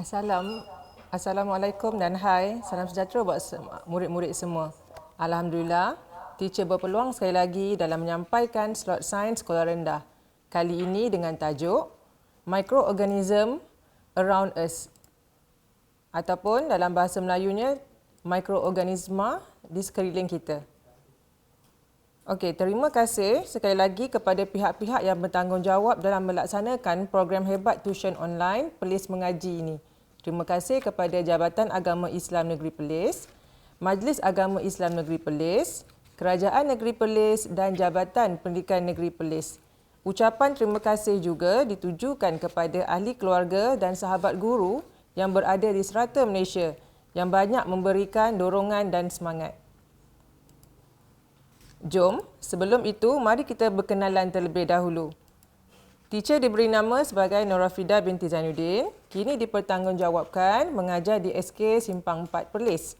Assalamualaikum dan hai. Salam sejahtera buat murid-murid semua. Alhamdulillah, teacher berpeluang sekali lagi dalam menyampaikan slot sains sekolah rendah. Kali ini dengan tajuk Microorganism Around Us. Ataupun dalam bahasa Melayunya, mikroorganisma di sekeliling kita. Okey, terima kasih sekali lagi kepada pihak-pihak yang bertanggungjawab dalam melaksanakan program hebat tuition online Perlis Mengaji ini. Terima kasih kepada Jabatan Agama Islam Negeri Perlis, Majlis Agama Islam Negeri Perlis, Kerajaan Negeri Perlis dan Jabatan Pendidikan Negeri Perlis. Ucapan terima kasih juga ditujukan kepada ahli keluarga dan sahabat guru yang berada di serata Malaysia yang banyak memberikan dorongan dan semangat. Jom, sebelum itu mari kita berkenalan terlebih dahulu. Teacher diberi nama sebagai Norafrida binti Zainuddin, kini dipertanggungjawabkan mengajar di SK Simpang 4 Perlis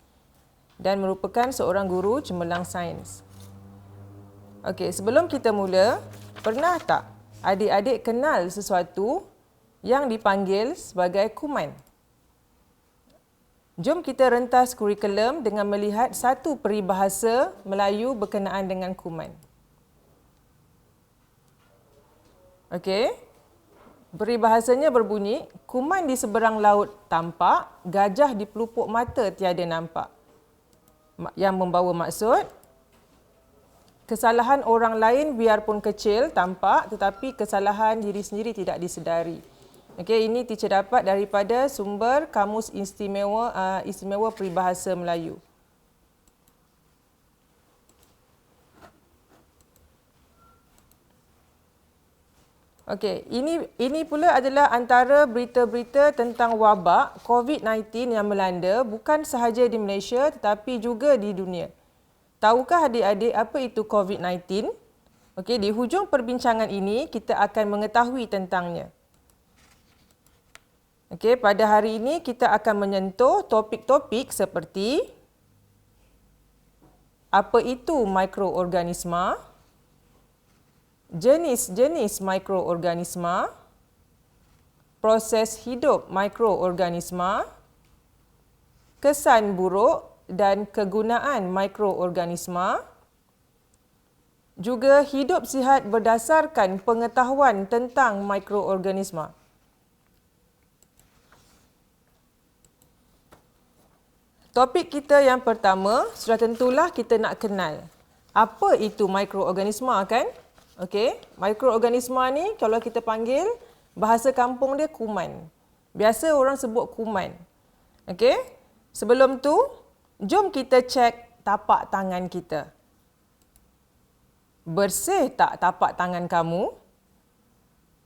dan merupakan seorang guru cemerlang sains. Okey, sebelum kita mula, pernah tak adik-adik kenal sesuatu yang dipanggil sebagai kuman? Jom kita rentas kurikulum dengan melihat satu peribahasa Melayu berkenaan dengan kuman. Okey. Peribahasanya berbunyi, kuman di seberang laut tampak, gajah di pelupuk mata tiada nampak. Yang membawa maksud, kesalahan orang lain biarpun kecil tampak, tetapi kesalahan diri sendiri tidak disedari. Okey, ini teacher dapat daripada sumber Kamus Istimewa Peribahasa Melayu. Okey, ini pula adalah antara berita-berita tentang wabak COVID-19 yang melanda bukan sahaja di Malaysia tetapi juga di dunia. Tahukah adik-adik apa itu COVID-19? Okey, di hujung perbincangan ini kita akan mengetahui tentangnya. Okey, pada hari ini kita akan menyentuh topik-topik seperti apa itu mikroorganisma, jenis-jenis mikroorganisma, proses hidup mikroorganisma, kesan buruk dan kegunaan mikroorganisma, juga hidup sihat berdasarkan pengetahuan tentang mikroorganisma. Topik kita yang pertama, sudah tentulah kita nak kenal. Apa itu mikroorganisma kan? Okey, mikroorganisma ni kalau kita panggil, bahasa kampung dia kuman. Biasa orang sebut kuman. Okey, sebelum tu, jom kita cek tapak tangan kita. Bersih tak tapak tangan kamu?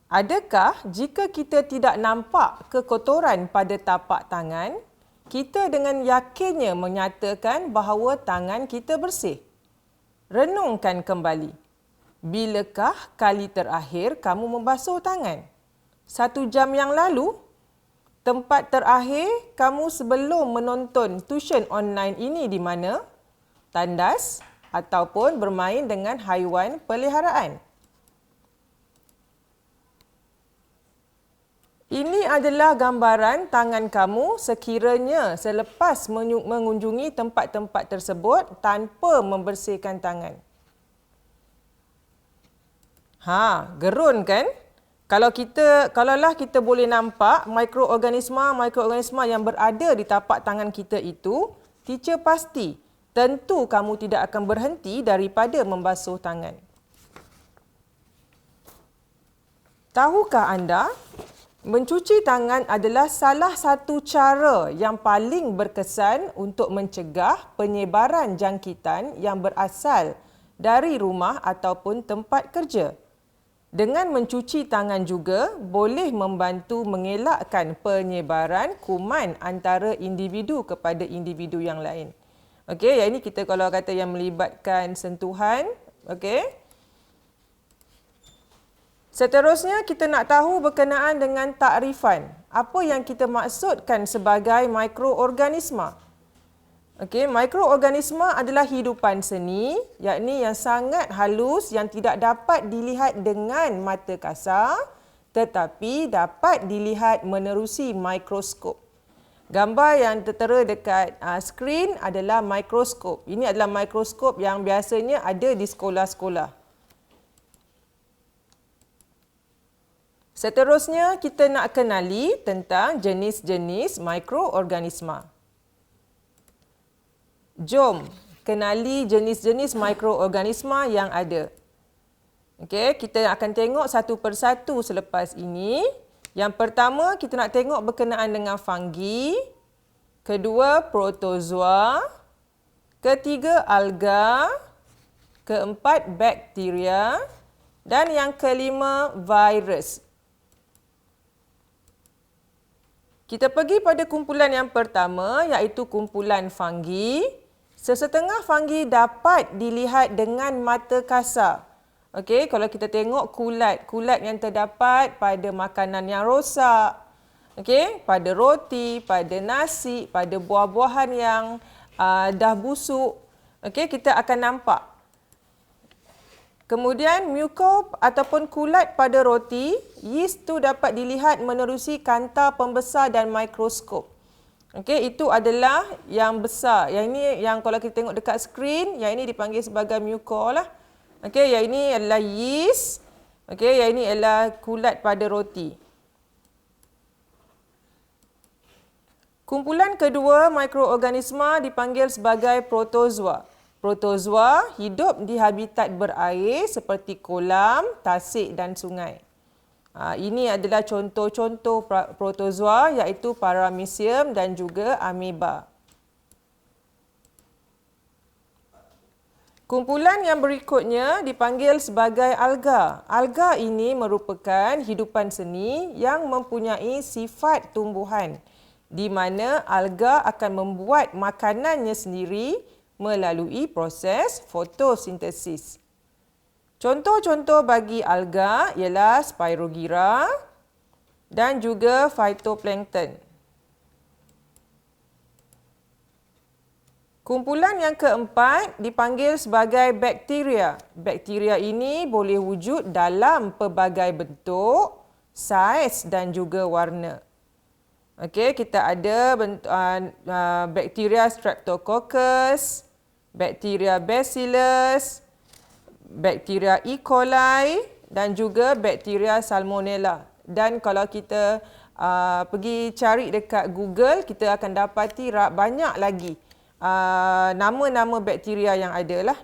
Adakah jika kita tidak nampak kekotoran pada tapak tangan, kita dengan yakinnya menyatakan bahawa tangan kita bersih? Renungkan kembali. Bilakah kali terakhir kamu membasuh tangan? 1 jam yang lalu? Tempat terakhir kamu sebelum menonton tuition online ini di mana? Tandas ataupun bermain dengan haiwan peliharaan? Ini adalah gambaran tangan kamu sekiranya selepas mengunjungi tempat-tempat tersebut tanpa membersihkan tangan. Gerun kan? Kalaulah kita boleh nampak mikroorganisma yang berada di tapak tangan kita itu, teacher pasti tentu kamu tidak akan berhenti daripada membasuh tangan. Tahukah anda? Mencuci tangan adalah salah satu cara yang paling berkesan untuk mencegah penyebaran jangkitan yang berasal dari rumah ataupun tempat kerja. Dengan mencuci tangan juga boleh membantu mengelakkan penyebaran kuman antara individu kepada individu yang lain. Okey, yang ini kita kalau kata yang melibatkan sentuhan, okey. Seterusnya, kita nak tahu berkenaan dengan takrifan. Apa yang kita maksudkan sebagai mikroorganisma? Okey, mikroorganisma adalah hidupan seni, yakni yang sangat halus yang tidak dapat dilihat dengan mata kasar tetapi dapat dilihat menerusi mikroskop. Gambar yang tertera dekat skrin adalah mikroskop. Ini adalah mikroskop yang biasanya ada di sekolah-sekolah. Seterusnya, kita nak kenali tentang jenis-jenis mikroorganisma. Jom kenali jenis-jenis mikroorganisma yang ada. Okey, kita akan tengok satu persatu selepas ini. Yang pertama, kita nak tengok berkenaan dengan fungi. Kedua, protozoa. Ketiga, alga. Keempat, bakteria. Dan yang kelima, virus. Kita pergi pada kumpulan yang pertama, iaitu kumpulan fungi. Sesetengah fungi dapat dilihat dengan mata kasar. Okey, kalau kita tengok kulat yang terdapat pada makanan yang rosak, okey, pada roti, pada nasi, pada buah-buahan yang dah busuk, okey, kita akan nampak. Kemudian mucor ataupun kulat pada roti, yeast tu dapat dilihat menerusi kanta pembesar dan mikroskop. Okey, itu adalah yang besar. Yang ini yang kalau kita tengok dekat skrin, yang ini dipanggil sebagai mucor lah. Okey, yang ini adalah yeast. Okey, yang ini adalah kulat pada roti. Kumpulan kedua mikroorganisma dipanggil sebagai protozoa. Protozoa hidup di habitat berair seperti kolam, tasik dan sungai. Ini adalah contoh-contoh protozoa iaitu paramecium dan juga ameba. Kumpulan yang berikutnya dipanggil sebagai alga. Alga ini merupakan hidupan seni yang mempunyai sifat tumbuhan, di mana alga akan membuat makanannya sendiri melalui proses fotosintesis. Contoh-contoh bagi alga ialah Spirogyra dan juga phytoplankton. Kumpulan yang keempat dipanggil sebagai bakteria. Bakteria ini boleh wujud dalam pelbagai bentuk, saiz dan juga warna. Okey, kita ada bakteria Streptococcus, bakteria Bacillus, bakteria E. coli dan juga bakteria Salmonella. Dan kalau kita pergi cari dekat Google, kita akan dapati banyak lagi nama-nama bakteria yang ada lah.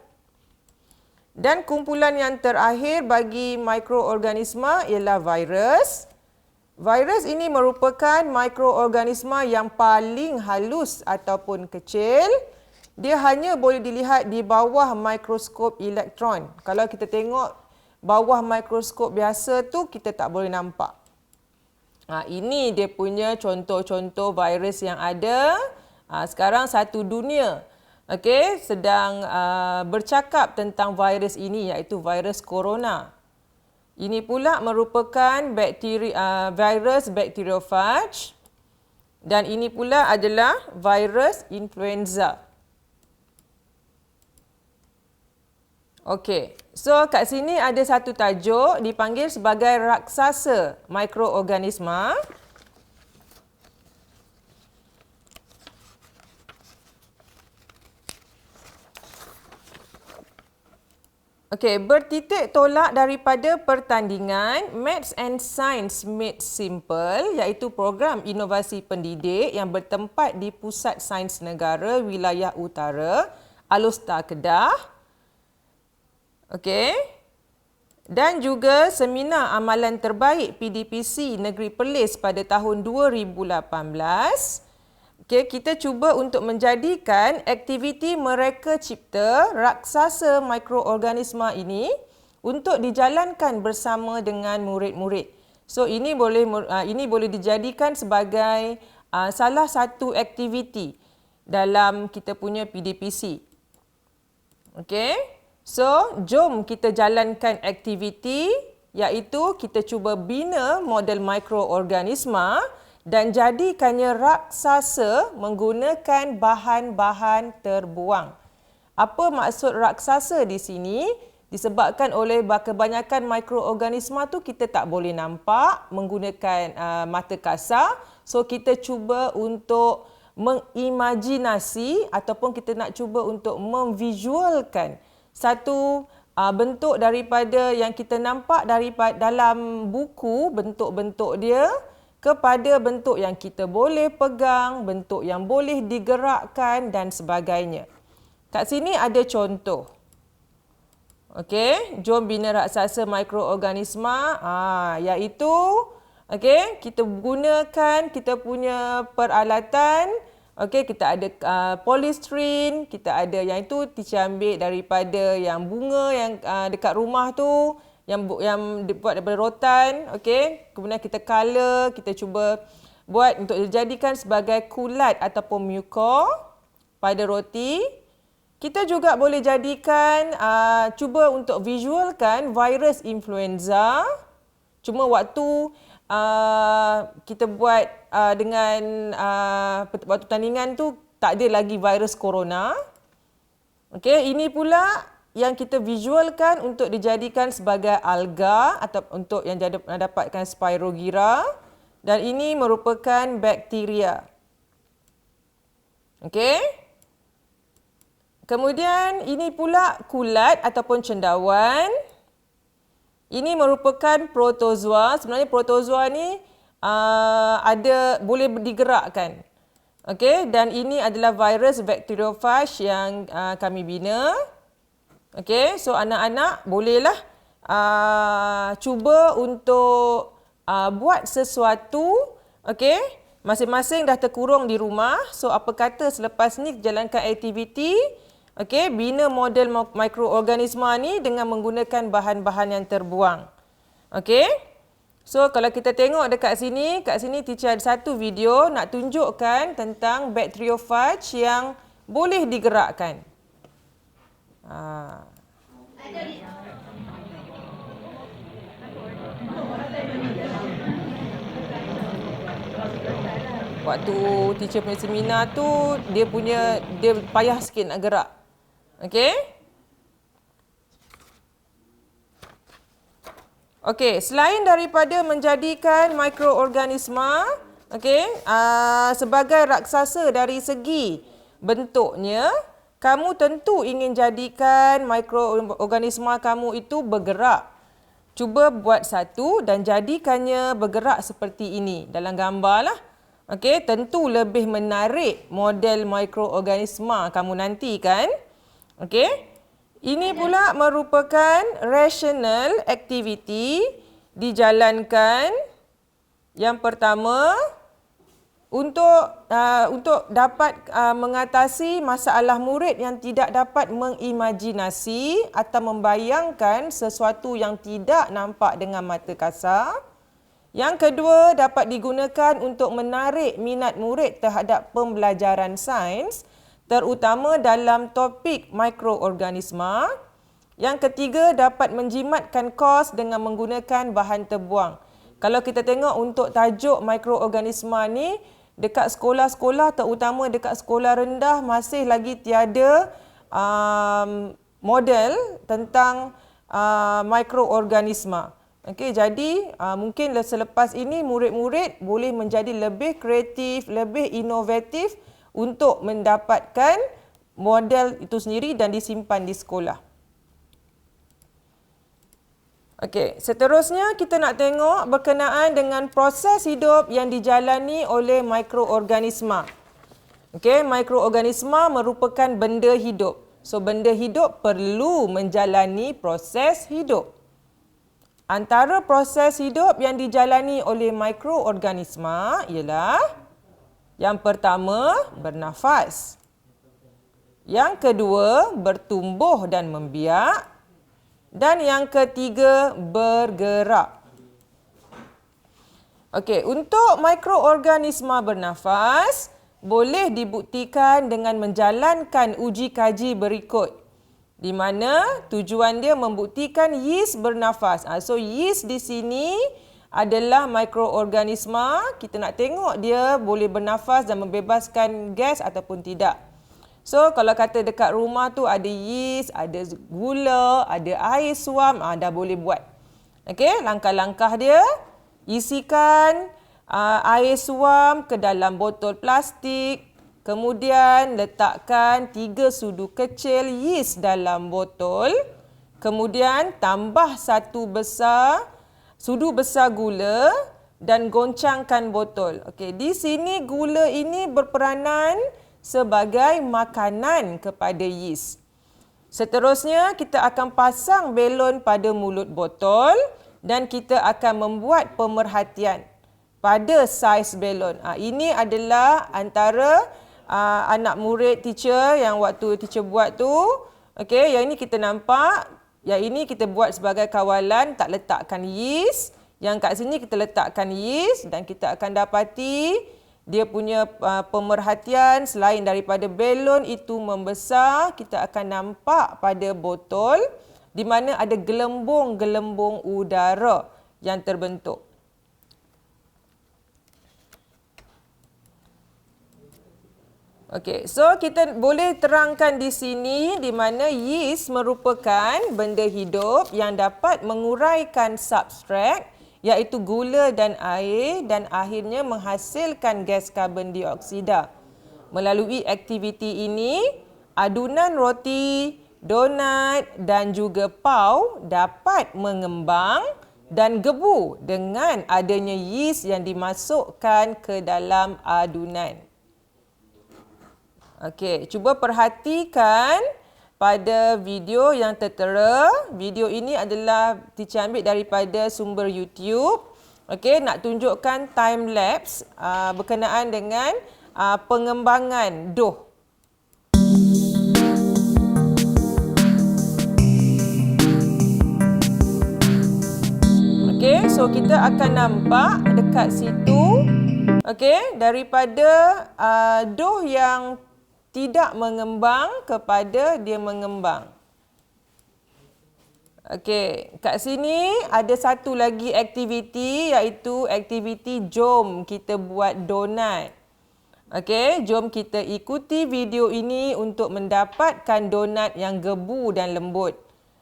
Dan kumpulan yang terakhir bagi mikroorganisma ialah virus. Virus ini merupakan mikroorganisma yang paling halus ataupun kecil. Dia hanya boleh dilihat di bawah mikroskop elektron. Kalau kita tengok bawah mikroskop biasa tu, kita tak boleh nampak. Ini dia punya contoh-contoh virus yang ada. Sekarang satu dunia sedang bercakap tentang virus ini, iaitu virus corona. Ini pula merupakan virus bacteriophage dan ini pula adalah virus influenza. Okey, so kat sini ada satu tajuk dipanggil sebagai raksasa mikroorganisma. Okey, bertitik tolak daripada pertandingan Maths and Science Made Simple, iaitu program inovasi pendidik yang bertempat di Pusat Sains Negara Wilayah Utara, Alostar Kedah. Okey. Dan juga seminar amalan terbaik PDPC Negeri Perlis pada tahun 2018. Okay, kita cuba untuk menjadikan aktiviti mereka cipta raksasa mikroorganisma ini untuk dijalankan bersama dengan murid-murid. So ini boleh dijadikan sebagai salah satu aktiviti dalam kita punya PDPC. Okey. So jom kita jalankan aktiviti, iaitu kita cuba bina model mikroorganisma dan jadikannya raksasa menggunakan bahan-bahan terbuang. Apa maksud raksasa di sini? Disebabkan oleh kebanyakan mikroorganisma tu kita tak boleh nampak menggunakan mata kasar. So kita cuba untuk mengimajinasi ataupun kita nak cuba untuk memvisualkan satu bentuk daripada yang kita nampak daripada dalam buku, bentuk-bentuk dia, kepada bentuk yang kita boleh pegang, bentuk yang boleh digerakkan dan sebagainya. Kat sini ada contoh. Okey, jom bina raksasa mikroorganisma, iaitu okey, kita gunakan kita punya peralatan. Okey, kita ada polystyrene, kita ada yang itu teacher ambil daripada yang bunga yang dekat rumah tu, yang dibuat daripada rotan. Okey, kemudian kita color, kita cuba buat untuk dijadikan sebagai kulat ataupun muka pada roti. Kita juga boleh jadikan, cuba untuk visualkan virus influenza. Cuma waktu kita buat dengan waktu tandingan tu tak ada lagi virus corona. Okey, ini pula yang kita visualkan untuk dijadikan sebagai alga atau untuk yang dapatkan Spirogyra, dan ini merupakan bakteria. Okey. Kemudian ini pula kulat ataupun cendawan. Ini merupakan protozoa. Sebenarnya protozoa ni boleh digerakkan. Okey, dan ini adalah virus bacteriophage yang kami bina. Okey, so anak-anak bolehlah cuba untuk buat sesuatu. Okey, masing-masing dah terkurung di rumah. So apa kata selepas ni jalankan aktiviti, okey, bina model mikroorganisma ni dengan menggunakan bahan-bahan yang terbuang. Okey. So kalau kita tengok kat sini teacher ada satu video nak tunjukkan tentang bacteriophage yang boleh digerakkan. Waktu teacher punya seminar tu, dia payah sikit nak gerak. Okey? Okey, selain daripada menjadikan mikroorganisma, okey, sebagai raksasa dari segi bentuknya, kamu tentu ingin jadikan mikroorganisma kamu itu bergerak. Cuba buat satu dan jadikannya bergerak seperti ini dalam gambar lah. Okey, tentu lebih menarik model mikroorganisma kamu nanti kan? Okey. Ini pula merupakan rational activity dijalankan. Yang pertama, untuk dapat mengatasi masalah murid yang tidak dapat mengimajinasi atau membayangkan sesuatu yang tidak nampak dengan mata kasar. Yang kedua, dapat digunakan untuk menarik minat murid terhadap pembelajaran sains, terutama dalam topik mikroorganisma. Yang ketiga, dapat menjimatkan kos dengan menggunakan bahan terbuang. Kalau kita tengok untuk tajuk mikroorganisma ni, dekat sekolah-sekolah, terutama dekat sekolah rendah, masih lagi tiada model tentang mikroorganisma. Okey, jadi mungkin selepas ini murid-murid boleh menjadi lebih kreatif, lebih inovatif untuk mendapatkan model itu sendiri dan disimpan di sekolah. Okey, seterusnya kita nak tengok berkenaan dengan proses hidup yang dijalani oleh mikroorganisma. Okey, mikroorganisma merupakan benda hidup. So, benda hidup perlu menjalani proses hidup. Antara proses hidup yang dijalani oleh mikroorganisma ialah yang pertama, bernafas. Yang kedua, bertumbuh dan membiak. Dan yang ketiga, bergerak. Okey, untuk mikroorganisma bernafas, boleh dibuktikan dengan menjalankan uji kaji berikut. Di mana tujuan dia membuktikan yeast bernafas. So, yeast di sini adalah mikroorganisma. Kita nak tengok dia boleh bernafas dan membebaskan gas ataupun tidak. So, kalau kata dekat rumah tu ada yeast, ada gula, ada air suam, dah boleh buat. Okey, langkah-langkah dia, isikan air suam ke dalam botol plastik. Kemudian letakkan 3 sudu kecil yeast dalam botol. Kemudian tambah 1 sudu besar gula dan goncangkan botol. Okey, di sini gula ini berperanan sebagai makanan kepada yeast. Seterusnya kita akan pasang belon pada mulut botol dan kita akan membuat pemerhatian pada saiz belon. Ini adalah antara anak murid teacher yang waktu teacher buat tu. Okey, yang ini kita nampak. Yang ini kita buat sebagai kawalan, tak letakkan yeast. Yang kat sini kita letakkan yeast dan kita akan dapati dia punya pemerhatian selain daripada belon itu membesar, kita akan nampak pada botol di mana ada gelembung-gelembung udara yang terbentuk. Okey, so kita boleh terangkan di sini di mana yeast merupakan benda hidup yang dapat menguraikan substrat iaitu gula dan air dan akhirnya menghasilkan gas karbon dioksida. Melalui aktiviti ini, adunan roti, donat dan juga pau dapat mengembang dan gebu dengan adanya yeast yang dimasukkan ke dalam adunan. Okey, cuba perhatikan pada video yang tertera. Video ini adalah teacher ambil daripada sumber YouTube. Okey, nak tunjukkan time lapse berkenaan dengan pengembangan dough. Okey, so kita akan nampak dekat situ. Okey, daripada dough yang tidak mengembang kepada dia mengembang. Okey, kat sini ada satu lagi aktiviti iaitu aktiviti jom kita buat donat. Okey, jom kita ikuti video ini untuk mendapatkan donat yang gebu dan lembut.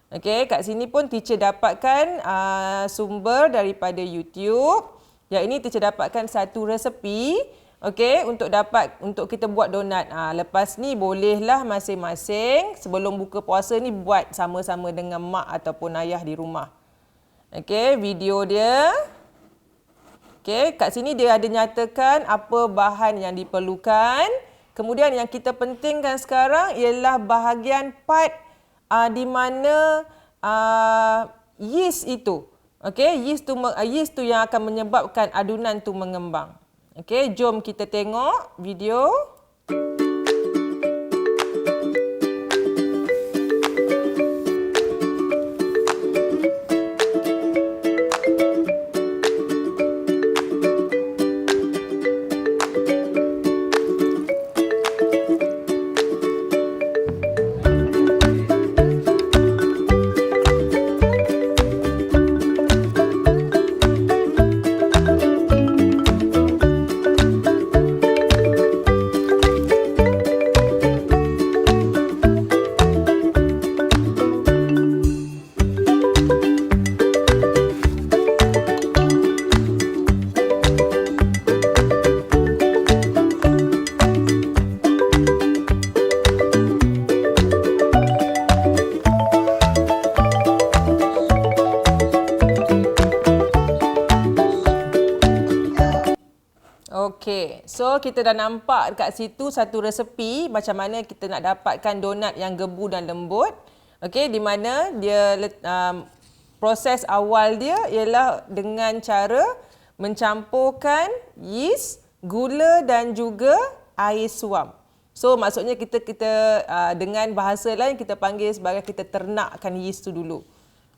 Okey, kat sini pun teacher dapatkan sumber daripada YouTube. Yang ini teacher dapatkan satu resepi. Okey, untuk kita buat donat. Lepas ni bolehlah masing-masing sebelum buka puasa ni buat sama-sama dengan mak ataupun ayah di rumah. Okey, video dia. Okey, kat sini dia ada nyatakan apa bahan yang diperlukan. Kemudian yang kita pentingkan sekarang ialah bahagian part di mana yeast itu. Okey, yeast tu yang akan menyebabkan adunan tu mengembang. Okey, jom kita tengok video. Okey, so kita dah nampak dekat situ satu resepi macam mana kita nak dapatkan donat yang gebu dan lembut. Okey, di mana dia proses awal dia ialah dengan cara mencampurkan yeast, gula dan juga air suam. So maksudnya kita dengan bahasa lain kita panggil sebagai kita ternakkan yeast tu dulu.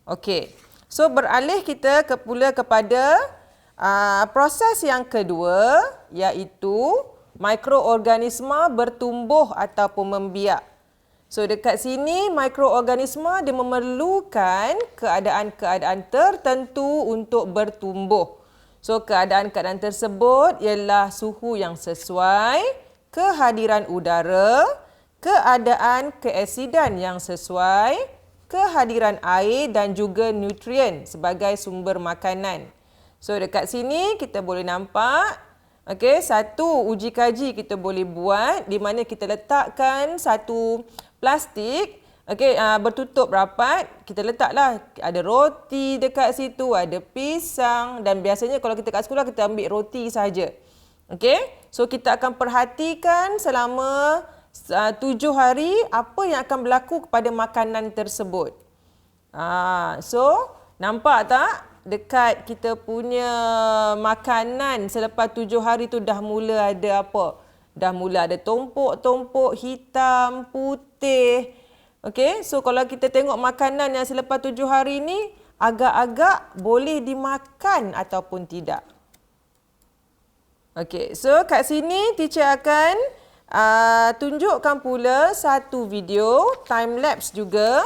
Okey. So beralih kita pula kepada proses yang kedua iaitu mikroorganisma bertumbuh ataupun membiak. So dekat sini mikroorganisma dia memerlukan keadaan-keadaan tertentu untuk bertumbuh. So keadaan-keadaan tersebut ialah suhu yang sesuai, kehadiran udara, keadaan keasidan yang sesuai, kehadiran air dan juga nutrien sebagai sumber makanan. So dekat sini kita boleh nampak, okey, satu uji kaji kita boleh buat di mana kita letakkan satu plastik, okey, bertutup rapat. Kita letaklah ada roti dekat situ, ada pisang, dan biasanya kalau kita kat sekolah kita ambil roti saja. Okey, so kita akan perhatikan selama 7 hari apa yang akan berlaku kepada makanan tersebut. So nampak tak dekat kita punya makanan selepas 7 hari tu dah mula ada apa? Dah mula ada tompok-tompok hitam, putih. Okey, so kalau kita tengok makanan yang selepas 7 hari ni agak-agak boleh dimakan ataupun tidak. Okey, so kat sini teacher akan tunjukkan pula satu video time lapse juga,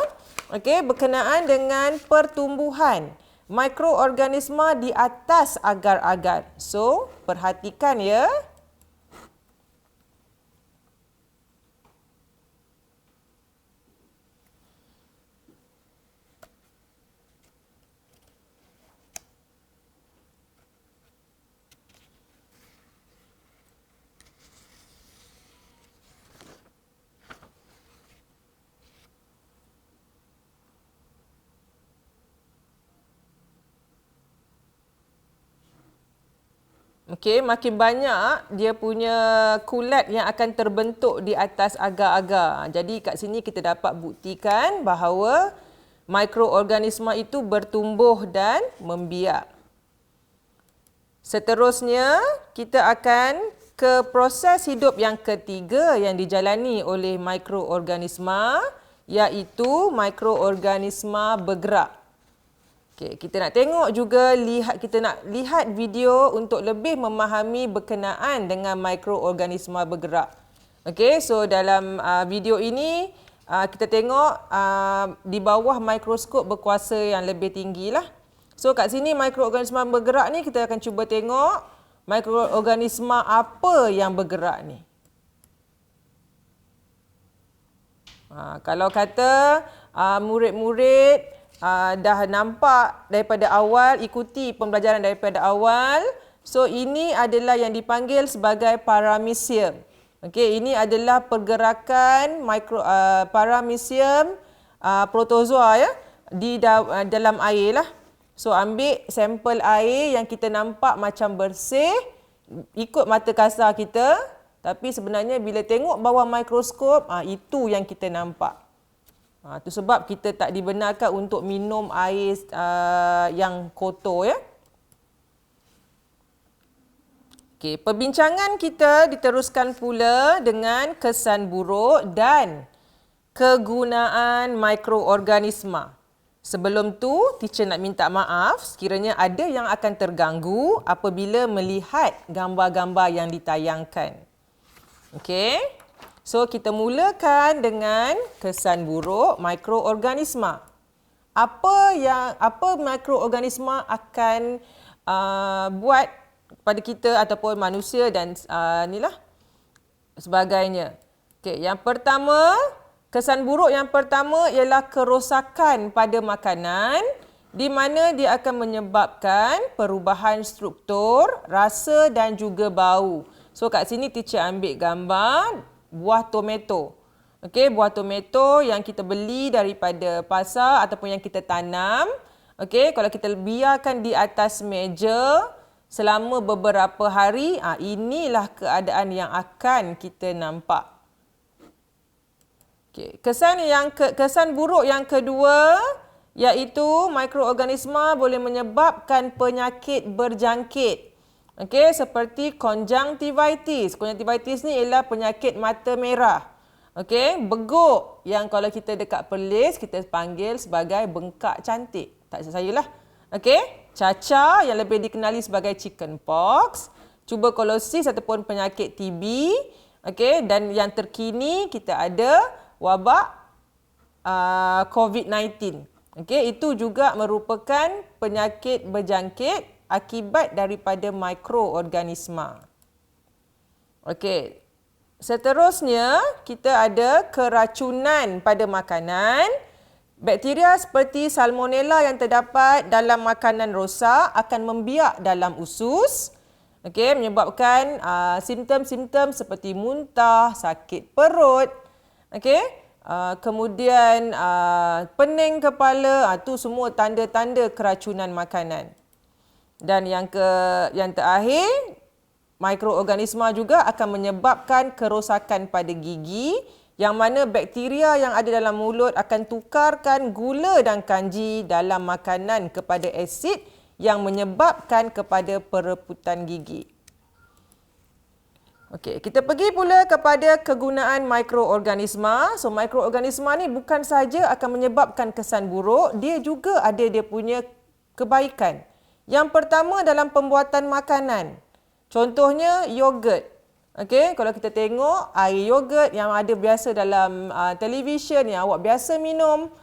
okey, berkenaan dengan pertumbuhan mikroorganisma di atas agar-agar. So, perhatikan ya. Okey, makin banyak dia punya kulat yang akan terbentuk di atas agar-agar. Jadi kat sini kita dapat buktikan bahawa mikroorganisma itu bertumbuh dan membiak. Seterusnya, kita akan ke proses hidup yang ketiga yang dijalani oleh mikroorganisma, iaitu mikroorganisma bergerak. Okay, kita nak tengok juga, kita nak lihat video untuk lebih memahami berkenaan dengan mikroorganisma bergerak. Okay, so dalam video ini kita tengok di bawah mikroskop berkuasa yang lebih tinggi lah. So kat sini mikroorganisma bergerak ni kita akan cuba tengok mikroorganisma apa yang bergerak ni. Kalau kata murid-murid dah nampak daripada awal, ikuti pembelajaran daripada awal. So ini adalah yang dipanggil sebagai paramecium. Okey, ini adalah pergerakan paramecium protozoa ya di dalam air lah. So ambil sampel air yang kita nampak macam bersih ikut mata kasar kita, tapi sebenarnya bila tengok bawah mikroskop itu yang kita nampak. Itu sebab kita tak dibenarkan untuk minum air yang kotor ya. Okey, perbincangan kita diteruskan pula dengan kesan buruk dan kegunaan mikroorganisma. Sebelum tu, teacher nak minta maaf sekiranya ada yang akan terganggu apabila melihat gambar-gambar yang ditayangkan. Okey. So, kita mulakan dengan kesan buruk mikroorganisma. Apa mikroorganisma akan buat kepada kita ataupun manusia dan sebagainya. Okay, yang pertama, kesan buruk yang pertama ialah kerosakan pada makanan di mana dia akan menyebabkan perubahan struktur, rasa dan juga bau. So, kat sini teacher ambil gambar buah tomato. Okey, buah tomato yang kita beli daripada pasar ataupun yang kita tanam. Okey, kalau kita biarkan di atas meja selama beberapa hari, inilah keadaan yang akan kita nampak. Okey, kesan buruk yang kedua iaitu mikroorganisma boleh menyebabkan penyakit berjangkit. Okey, seperti konjungtivitis. Konjungtivitis ni ialah penyakit mata merah. Okey, beguk yang kalau kita dekat Perlis kita panggil sebagai bengkak cantik. Tak salah. Okey, cacar yang lebih dikenali sebagai chicken pox, tuberculosis ataupun penyakit TB. Okey, dan yang terkini kita ada wabak COVID-19. Okey, itu juga merupakan penyakit berjangkit akibat daripada mikroorganisma. Okey. Seterusnya, kita ada keracunan pada makanan Bakteria seperti salmonella yang terdapat dalam makanan rosak akan membiak dalam usus, menyebabkan simptom-simptom seperti muntah, sakit perut, kemudian pening kepala, itu semua tanda-tanda keracunan makanan. Dan yang terakhir, mikroorganisma juga akan menyebabkan kerosakan pada gigi, yang mana bakteria yang ada dalam mulut akan tukarkan gula dan kanji dalam makanan kepada asid yang menyebabkan kepada pereputan gigi. Okey, kita pergi pula kepada kegunaan mikroorganisma. So, mikroorganisma ni bukan saja akan menyebabkan kesan buruk, dia juga ada dia punya kebaikan. Yang pertama dalam pembuatan makanan. Contohnya yogurt. Kalau kita tengok air yogurt yang ada biasa dalam televisyen yang awak biasa minum.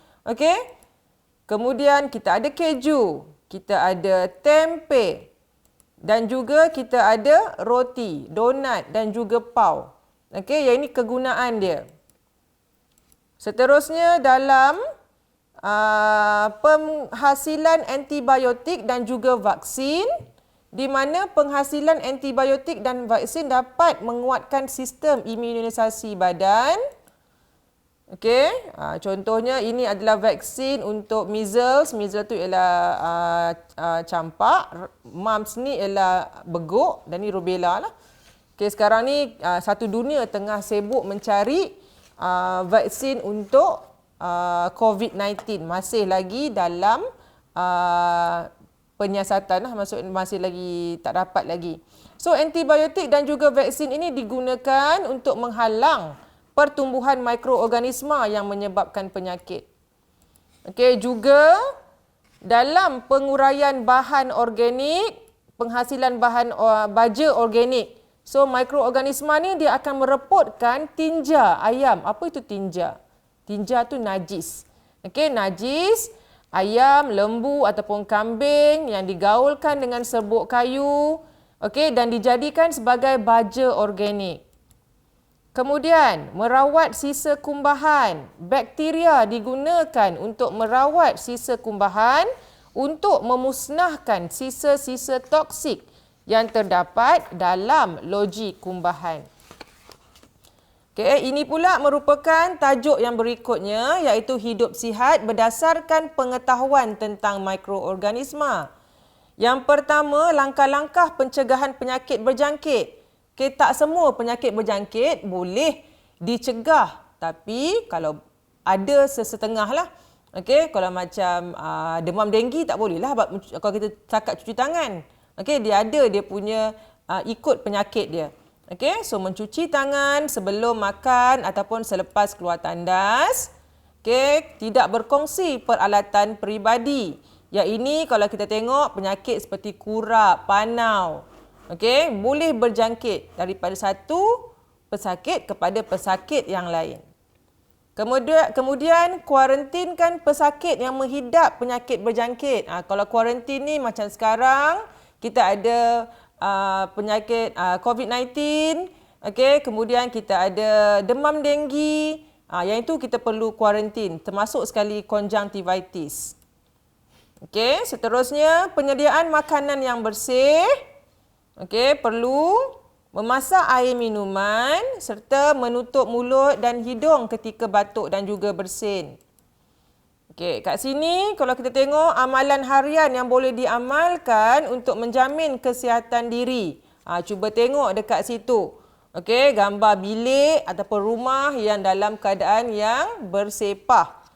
Kemudian kita ada keju, kita ada tempe dan juga kita ada roti, donat dan juga pau. Yang ini kegunaan dia. Seterusnya dalam penghasilan antibiotik dan juga vaksin, di mana penghasilan antibiotik dan vaksin dapat menguatkan sistem imunisasi badan. Contohnya ini adalah vaksin untuk measles. Measles tu ialah campak. Mumps ni ialah beguk dan ni rubella lah. Sekarang ni satu dunia tengah sibuk mencari vaksin untuk COVID-19. Masih lagi dalam penyiasatan, masih lagi tak dapat lagi. So, antibiotik dan juga vaksin ini digunakan untuk menghalang pertumbuhan mikroorganisma yang menyebabkan penyakit. Juga dalam penguraian bahan organik, penghasilan bahan baja organik. So, mikroorganisma ni dia akan merepotkan tinja ayam. Apa itu tinja? Tinja tu najis. Najis ayam, lembu ataupun kambing yang digaulkan dengan serbuk kayu, dan dijadikan sebagai baja organik. Kemudian, merawat sisa kumbahan. Bakteria digunakan untuk merawat sisa kumbahan untuk memusnahkan sisa-sisa toksik yang terdapat dalam loji kumbahan. Ini pula merupakan tajuk yang berikutnya, iaitu hidup sihat berdasarkan pengetahuan tentang mikroorganisma. Yang pertama, langkah-langkah pencegahan penyakit berjangkit. Tak semua penyakit berjangkit boleh dicegah. Tapi kalau ada sesetengah lah. Kalau macam demam denggi tak boleh lah kalau kita setakat cuci tangan. Dia ada dia punya ikut penyakit dia. So mencuci tangan sebelum makan ataupun selepas keluar tandas. Tidak berkongsi peralatan peribadi. Yang ini kalau kita tengok penyakit seperti kurap, panau. Boleh berjangkit daripada satu pesakit kepada pesakit yang lain. Kemudian kuarantinkan pesakit yang menghidap penyakit berjangkit. Kalau kuarantin ni macam sekarang kita ada penyakit COVID-19, kemudian kita ada demam denggi, yang itu kita perlu kuarantin, termasuk sekali konjungtivitis. Seterusnya penyediaan makanan yang bersih, perlu memasak air minuman serta menutup mulut dan hidung ketika batuk dan juga bersin. Kat sini kalau kita tengok amalan harian yang boleh diamalkan untuk menjamin kesihatan diri. Cuba tengok dekat situ. Gambar bilik ataupun rumah yang dalam keadaan yang bersepah.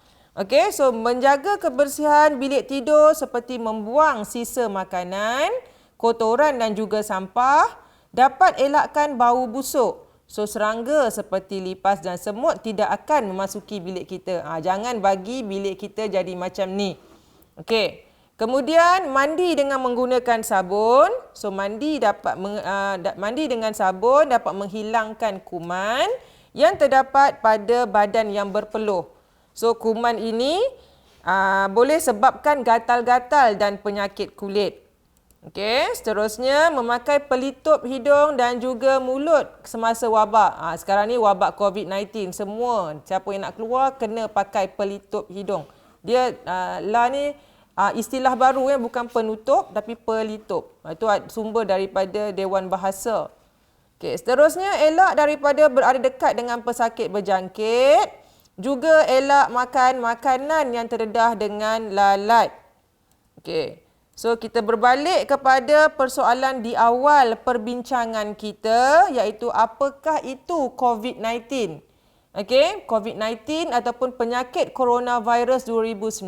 So menjaga kebersihan bilik tidur seperti membuang sisa makanan, kotoran dan juga sampah dapat elakkan bau busuk. So serangga seperti lipas dan semut tidak akan memasuki bilik kita. Jangan bagi bilik kita jadi macam ni. Kemudian mandi dengan menggunakan sabun. So mandi dengan sabun dapat menghilangkan kuman yang terdapat pada badan yang berpeluh. So kuman ini boleh sebabkan gatal-gatal dan penyakit kulit. Seterusnya memakai pelitup hidung dan juga mulut semasa wabak. Sekarang ni wabak COVID-19, semua siapa yang nak keluar kena pakai pelitup hidung. Dia la ni istilah baru bukan penutup tapi pelitup. Itu sumber daripada Dewan Bahasa. Okey, seterusnya elak daripada berada dekat dengan pesakit berjangkit. Juga elak makan makanan yang terdedah dengan lalat. Okey. So kita berbalik kepada persoalan di awal perbincangan kita, iaitu apakah itu COVID-19? Okey, COVID-19 ataupun penyakit coronavirus 2019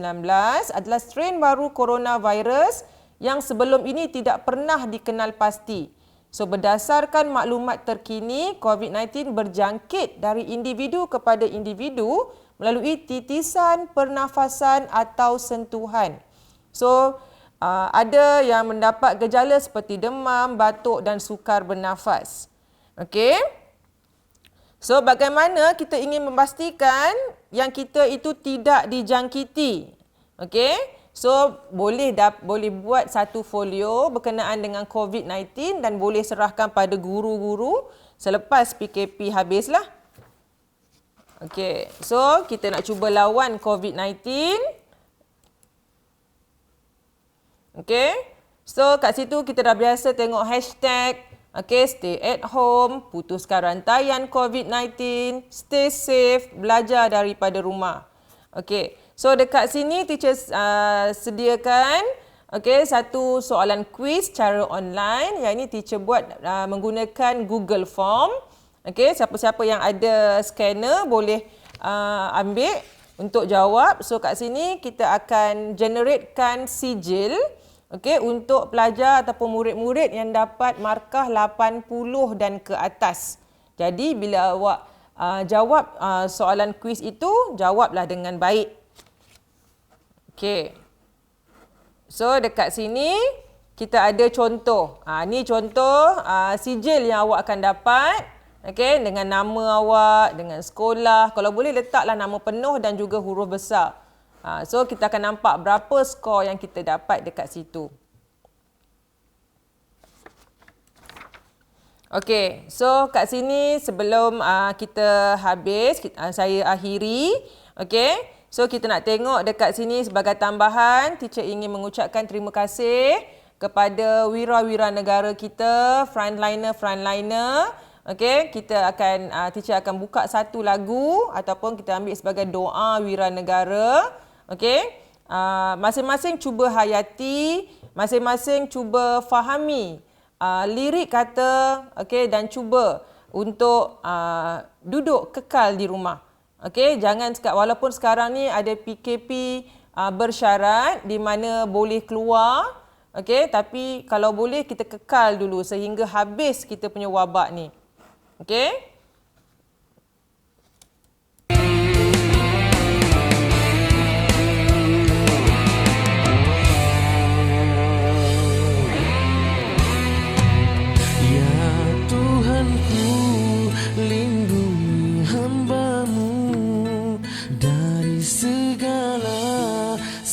adalah strain baru coronavirus yang sebelum ini tidak pernah dikenal pasti. So berdasarkan maklumat terkini, COVID-19 berjangkit dari individu kepada individu melalui titisan, pernafasan atau sentuhan. So ada yang mendapat gejala seperti demam, batuk dan sukar bernafas. Okey. So bagaimana kita ingin memastikan yang kita itu tidak dijangkiti? Okey. So boleh buat satu folio berkenaan dengan COVID-19 dan boleh serahkan pada guru-guru selepas PKP habislah. Okey. So kita nak cuba lawan COVID-19. Okey. So kat situ kita dah biasa tengok hashtag, okey, stay at home, putuskan rantaian COVID-19, stay safe, belajar daripada rumah. Okey. So dekat sini teacher sediakan satu soalan quiz cara online yang ini teacher buat menggunakan Google Form. Okey, siapa-siapa yang ada scanner boleh ambil untuk jawab. So kat sini kita akan generatekan sijil untuk pelajar ataupun murid-murid yang dapat markah 80 dan ke atas. Jadi bila awak jawab soalan kuis itu, jawablah dengan baik. Okey. So dekat sini kita ada contoh. Ni contoh sijil yang awak akan dapat. Okey, dengan nama awak, dengan sekolah. Kalau boleh letaklah nama penuh dan juga huruf besar. So kita akan nampak berapa skor yang kita dapat dekat situ. Okey, so kat sini sebelum kita habis, saya akhiri. Okey, so kita nak tengok dekat sini sebagai tambahan, teacher ingin mengucapkan terima kasih kepada wira-wira negara kita, frontliner. Okey, teacher akan buka satu lagu ataupun kita ambil sebagai doa wira negara. Okey, masing-masing cuba hayati, masing-masing cuba fahami lirik kata, okey, dan cuba untuk duduk kekal di rumah. Okey, jangan walaupun sekarang ni ada PKP bersyarat di mana boleh keluar, okey, tapi kalau boleh kita kekal dulu sehingga habis kita punya wabak ni. Okey?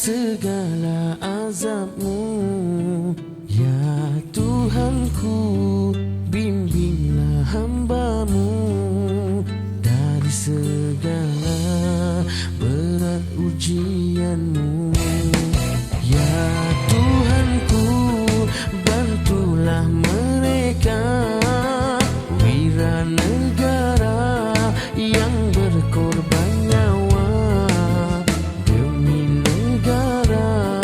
Segala azabmu, ya Tuhanku, bimbinglah hamba-Mu dari segala berat ujian-Mu. Ya Tuhanku, bantulah mereka, wira negara yang berkorban nyawa demi negara,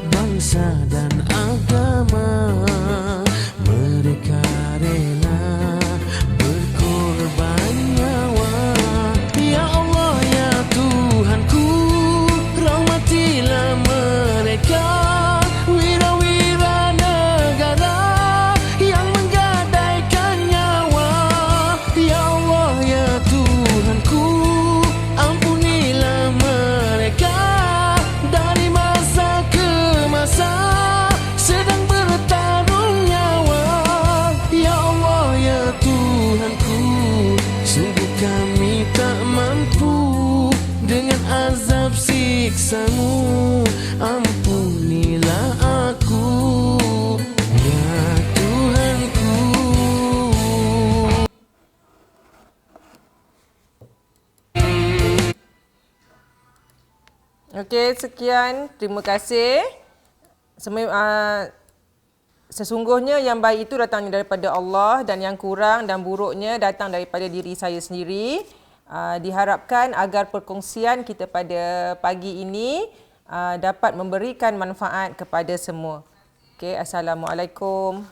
bangsa dan agama. Mereka rela berkorban nyawa. Ya Allah, ya Tuhanku, rahmatilah mereka, wira-wira negara yang menggadaikan nyawa. Ya Allah, ya Tuhanku, ampunilah mereka dari masa ke masa sedang bertarung nyawa. Ya Allah, ya Tuhanku, sungguh kami tak mampu dengan azab siksa-Mu. Ampunilah aku, ya Tuhanku. Okey, sekian. Terima kasih. Sesungguhnya yang baik itu datang daripada Allah dan yang kurang dan buruknya datang daripada diri saya sendiri. Diharapkan agar perkongsian kita pada pagi ini dapat memberikan manfaat kepada semua. Okey, Assalamualaikum.